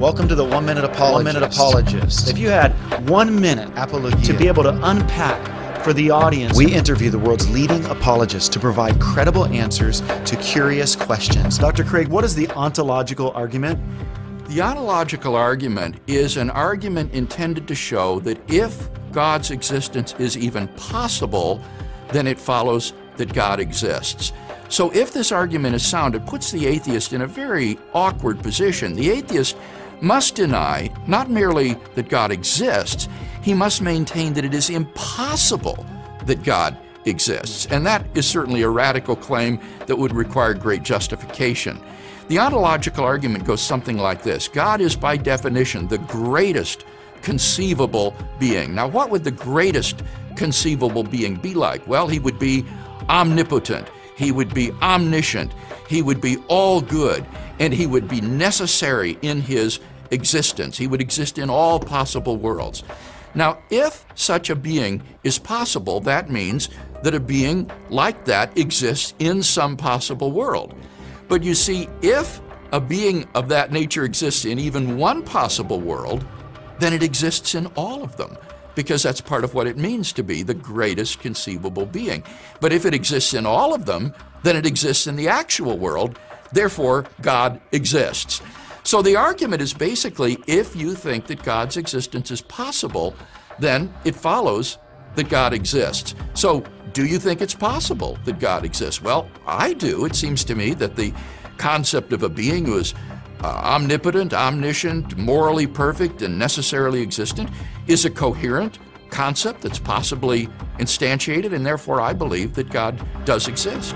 Welcome to the 1 Minute Apologist. 1 Minute Apologist. If you had 1 minute Apologia. to be able to unpack for the audience. We interview the world's leading apologists to provide credible answers to curious questions. Dr. Craig, what is the ontological argument? The ontological argument is an argument intended to show that if God's existence is even possible, then it follows that God exists. So if this argument is sound, it puts the atheist in a very awkward position. The atheist must deny not merely that God exists, he must maintain that it is impossible that God exists. And that is certainly a radical claim that would require great justification. The ontological argument goes something like this. God is by definition the greatest conceivable being. Now, what would the greatest conceivable being be like? Well, he would be omnipotent, he would be omniscient, he would be all good, and he would be necessary in his existence. He would exist in all possible worlds. Now, if such a being is possible, that means that a being like that exists in some possible world. But you see, if a being of that nature exists in even one possible world, then it exists in all of them, because that's part of what it means to be the greatest conceivable being. But if it exists in all of them, then it exists in the actual world, therefore God exists. So the argument is basically, if you think that God's existence is possible, then it follows that God exists. So do you think it's possible that God exists? Well, I do. It seems to me that the concept of a being who is omnipotent, omniscient, morally perfect, and necessarily existent is a coherent concept that's possibly instantiated, and therefore I believe that God does exist.